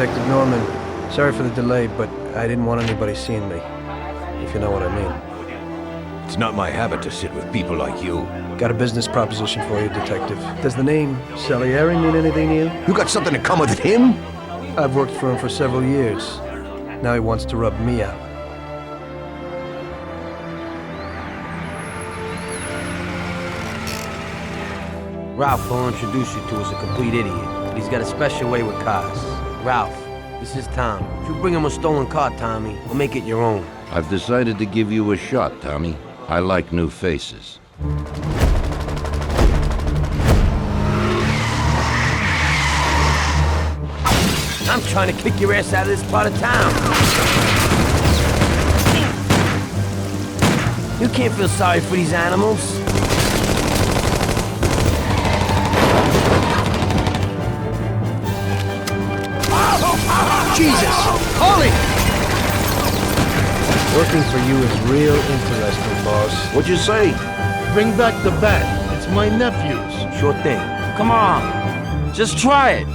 Detective Norman, sorry for the delay, but I didn't want anybody seeing me, if you know what I mean. It's not my habit to sit with people like you. Got a business proposition for you, Detective. Does the name Salieri mean anything to you? You got something to come with him? I've worked for him for several years. Now he wants to rub me out. Ralph will introduce you to as a complete idiot, but he's got a special way with cars. Ralph, this is Tom. If you bring him a stolen car, Tommy, we'll make it your own. I've decided to give you a shot, Tommy. I like new faces. I'm trying to kick your ass out of this part of town. You can't feel sorry for these animals. Jesus! Holy! Working for you is real interesting, boss. What'd you say? Bring back the bat. It's my nephew's. Sure thing. Come on. Just try it.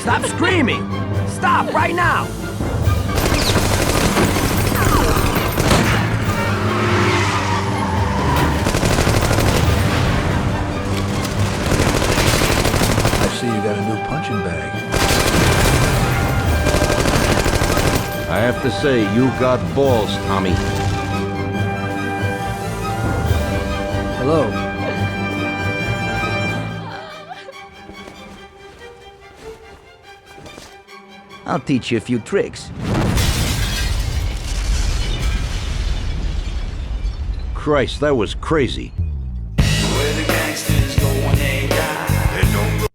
Stop screaming! Stop right now! I see you got a new punching bag. I have to say, you got balls, Tommy. Hello. I'll teach you a few tricks. Christ, that was crazy. Where the gangsters go when they die. They don't go.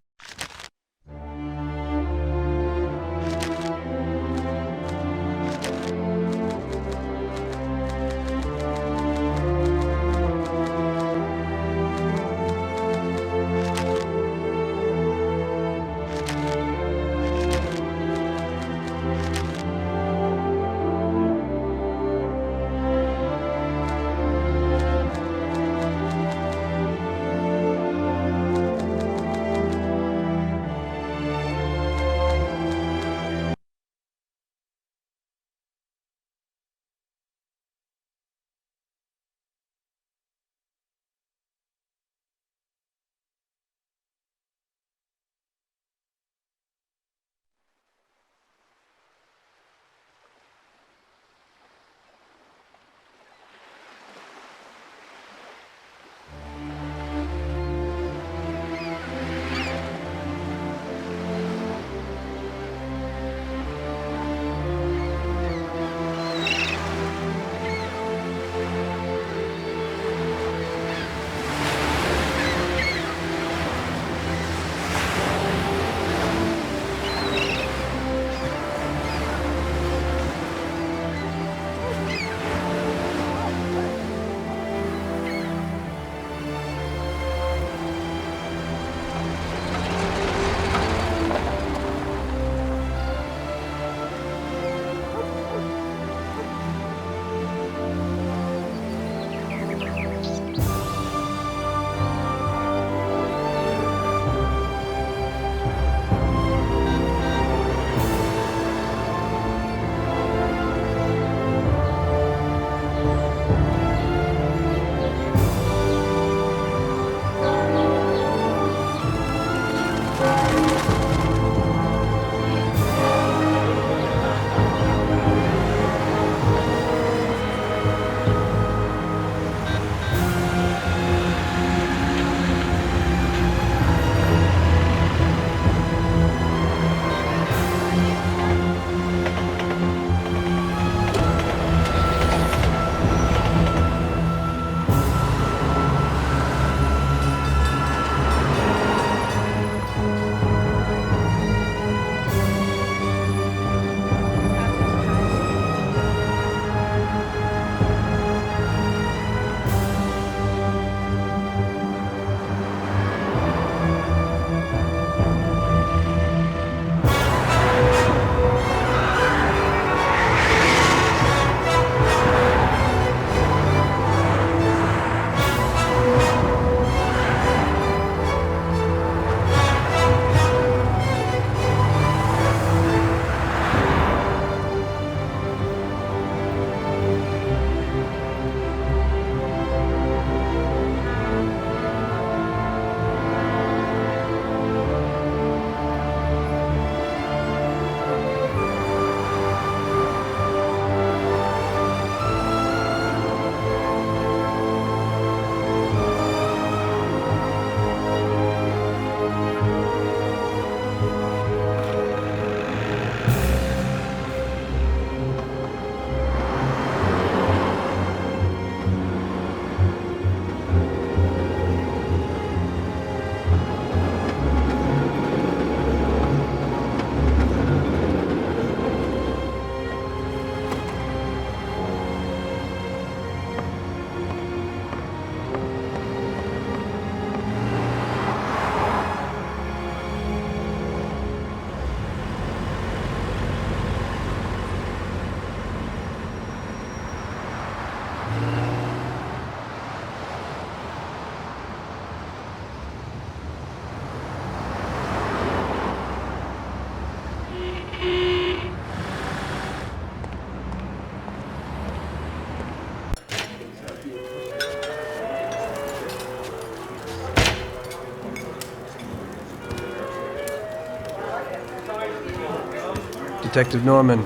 Detective Norman,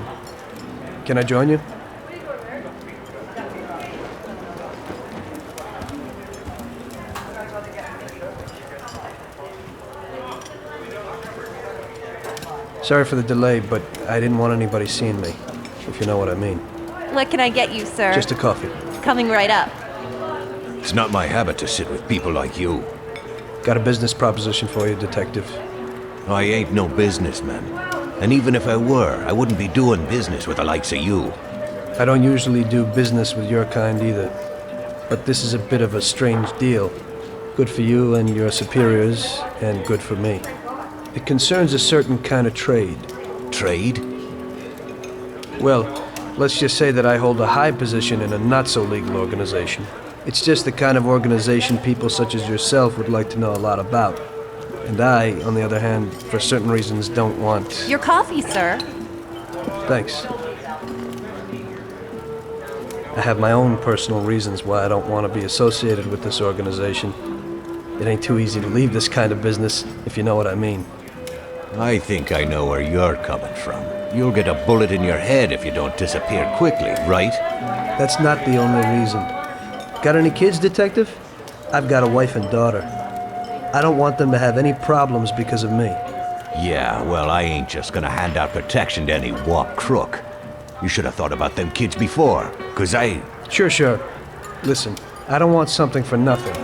can I join you? Sorry for the delay, but I didn't want anybody seeing me, if you know what I mean. What can I get you, sir? Just a coffee. Coming right up. It's not my habit to sit with people like you. Got a business proposition for you, Detective. I ain't no businessman. And even if I were, I wouldn't be doing business with the likes of you. I don't usually do business with your kind either. But this is a bit of a strange deal. Good for you and your superiors, and good for me. It concerns a certain kind of trade. Trade? Well, let's just say that I hold a high position in a not-so-legal organization. It's just the kind of organization people such as yourself would like to know a lot about. And I, on the other hand, for certain reasons, don't want... Your coffee, sir. Thanks. I have my own personal reasons why I don't want to be associated with this organization. It ain't too easy to leave this kind of business, if you know what I mean. I think I know where you're coming from. You'll get a bullet in your head if you don't disappear quickly, right? That's not the only reason. Got any kids, Detective? I've got a wife and daughter. I don't want them to have any problems because of me. Yeah, well, I ain't just gonna hand out protection to any wop crook. You should have thought about them kids before, 'cause I... Sure. Listen, I don't want something for nothing.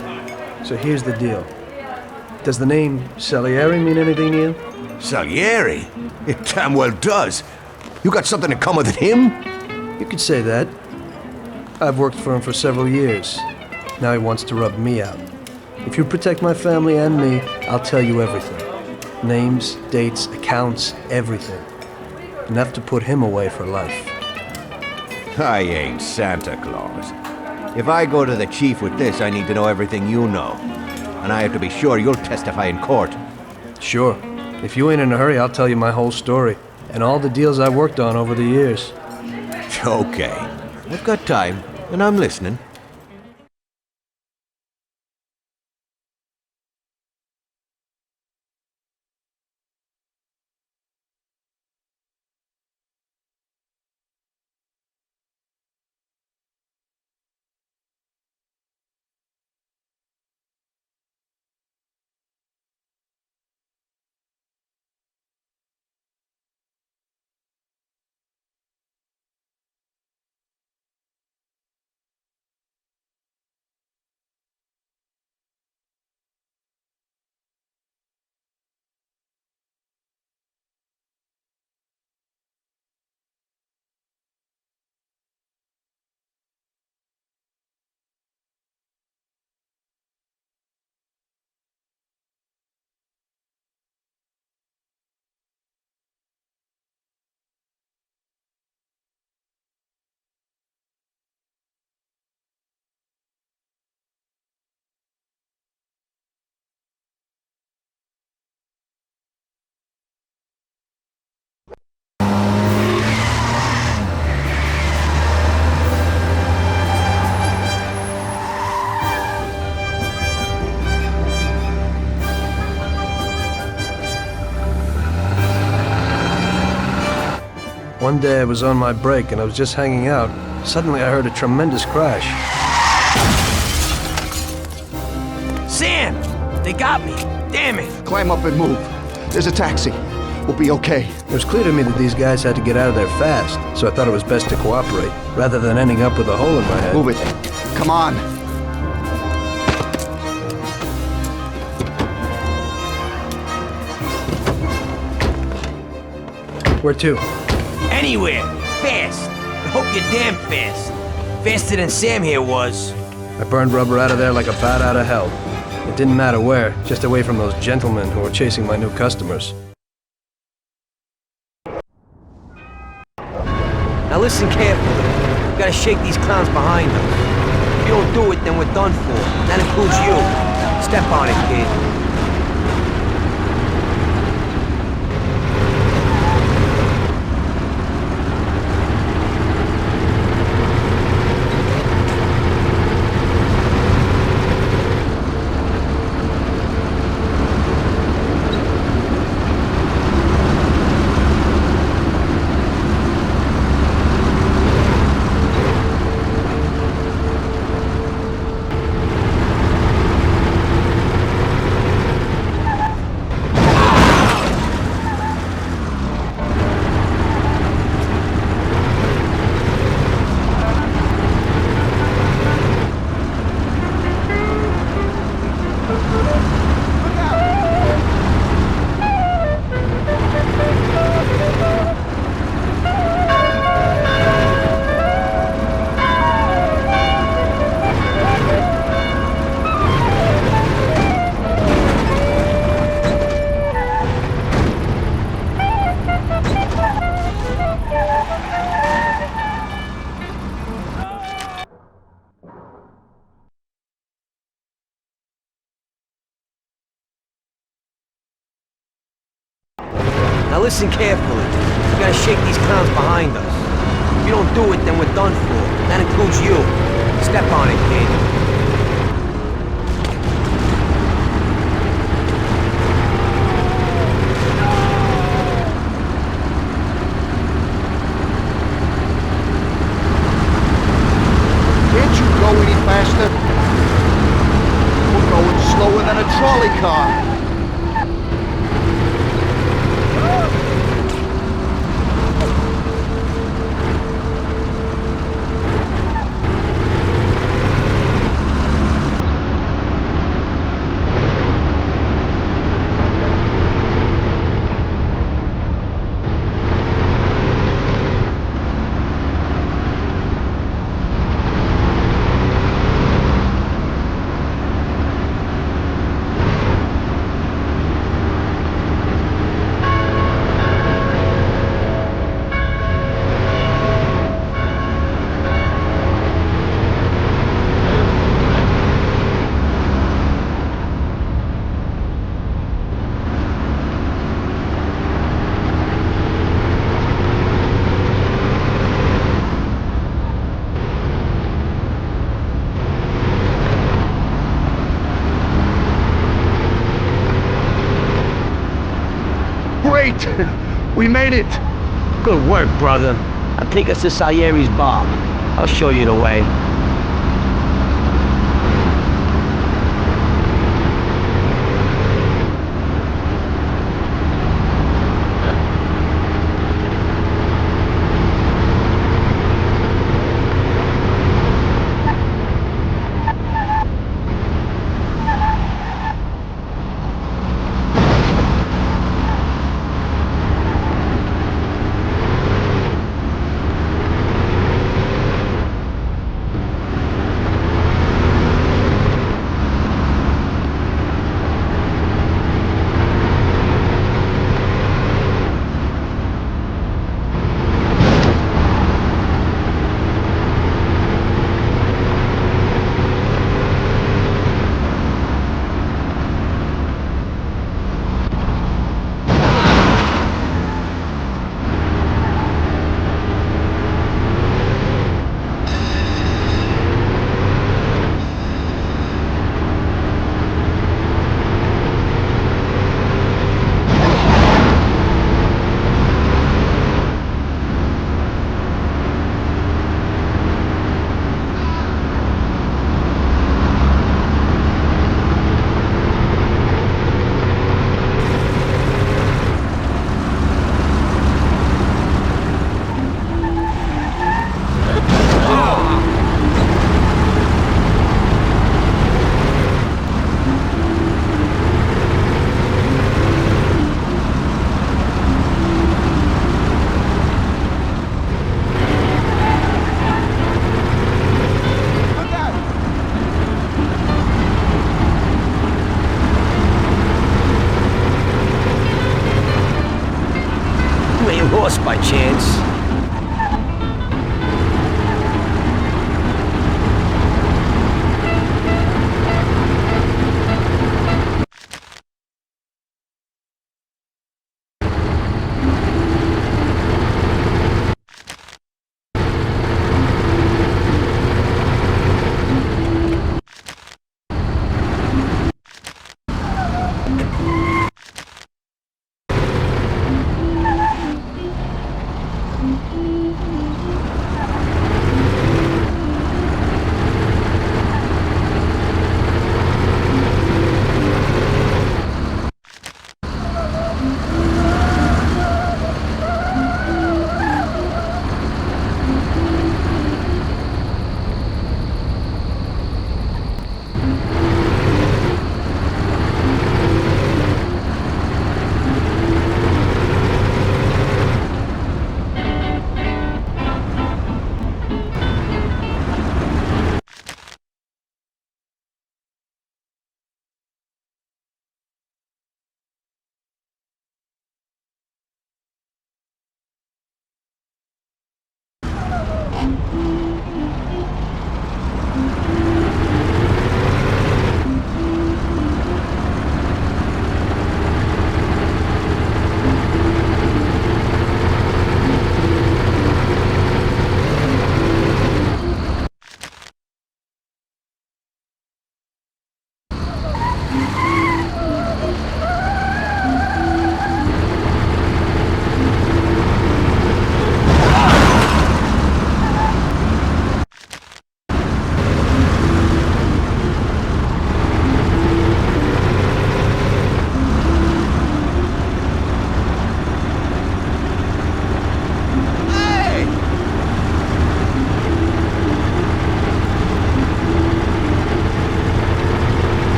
So here's the deal. Does the name Salieri mean anything to you? Salieri? It damn well does. You got something in common with him? You could say that. I've worked for him for several years. Now he wants to rub me out. If you protect my family and me, I'll tell you everything. Names, dates, accounts, everything. Enough to put him away for life. I ain't Santa Claus. If I go to the chief with this, I need to know everything you know. And I have to be sure you'll testify in court. Sure. If you ain't in a hurry, I'll tell you my whole story. And all the deals I worked on over the years. Okay. I've got time, and I'm listening. One day I was on my break and I was just hanging out. Suddenly I heard a tremendous crash. Sam! They got me! Damn it! Climb up and move. There's a taxi. We'll be okay. It was clear to me that these guys had to get out of there fast, so I thought it was best to cooperate, rather than ending up with a hole in my head. Move it. Come on. Where to? Anywhere! Fast! I hope you're damn fast. Faster than Sam here was. I burned rubber out of there like a bat out of hell. It didn't matter where, just away from those gentlemen who were chasing my new customers. Now listen carefully. We gotta shake these clowns behind us. If you don't do it, then we're done for. That includes you. Step on it, kid. listen carefully. We gotta shake these clowns behind us. If you don't do it, then we're done for. That includes you. Step on it, kid. Can't you go any faster? We're going slower than a trolley car. Great! We made it! Good work, brother. Now take us to Salieri's bar. I'll show you the way.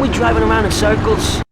we driving around in circles?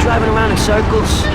Driving around in circles.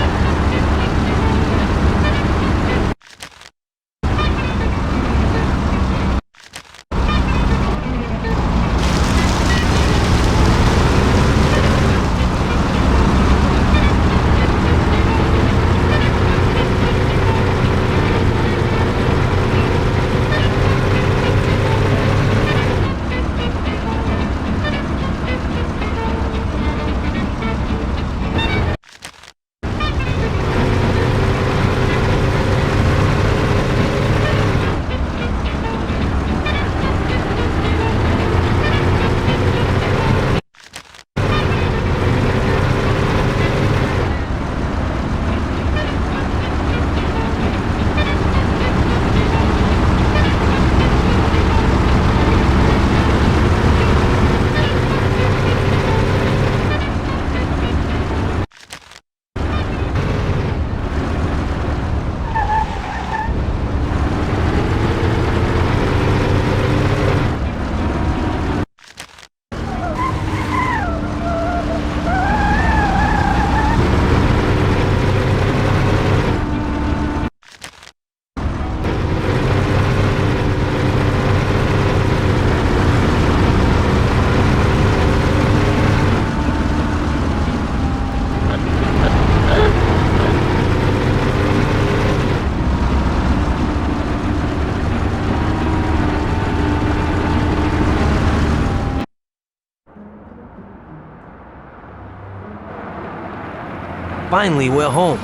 Finally, we're home.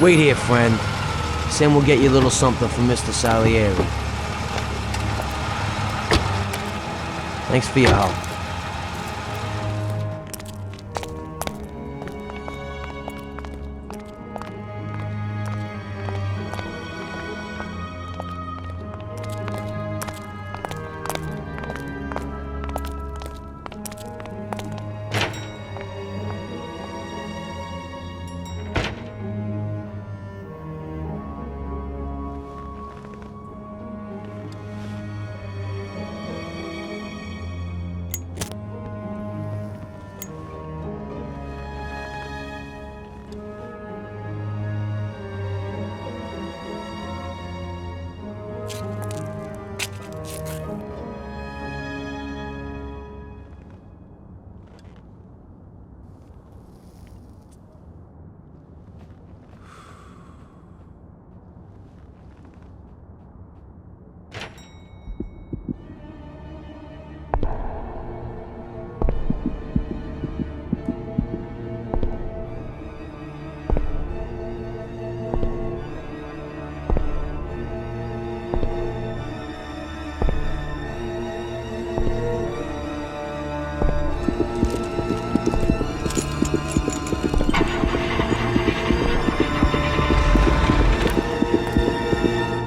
Wait here, friend. Sam will get you a little something from Mr. Salieri. Thanks for your help.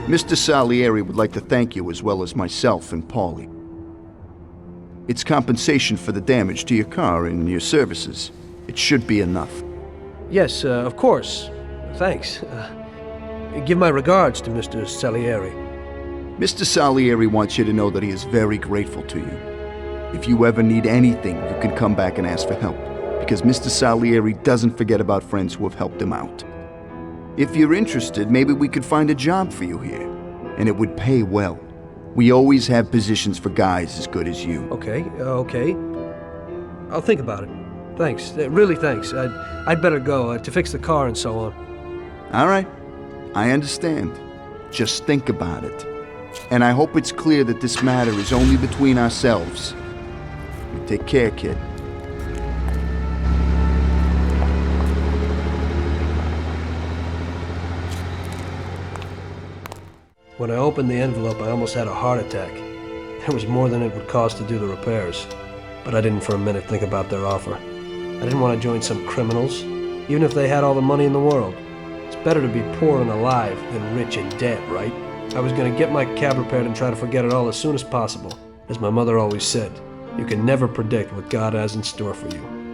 Mr. Salieri would like to thank you as well as myself and Paulie. It's compensation for the damage to your car and your services. It should be enough. Yes, of course. Thanks. Give my regards to Mr. Salieri. Mr. Salieri wants you to know that he is very grateful to you. If you ever need anything, you can come back and ask for help, because Mr. Salieri doesn't forget about friends who have helped him out. If you're interested, maybe we could find a job for you here, and it would pay well. We always have positions for guys as good as you. Okay. I'll think about it. Thanks. Really thanks. I'd better go to fix the car and so on. All right. I understand. Just think about it. And I hope it's clear that this matter is only between ourselves. You take care, kid. When I opened the envelope, I almost had a heart attack. It was more than it would cost to do the repairs. But I didn't for a minute think about their offer. I didn't want to join some criminals, even if they had all the money in the world. It's better to be poor and alive than rich and dead, right? I was going to get my cab repaired and try to forget it all as soon as possible. As my mother always said, you can never predict what God has in store for you.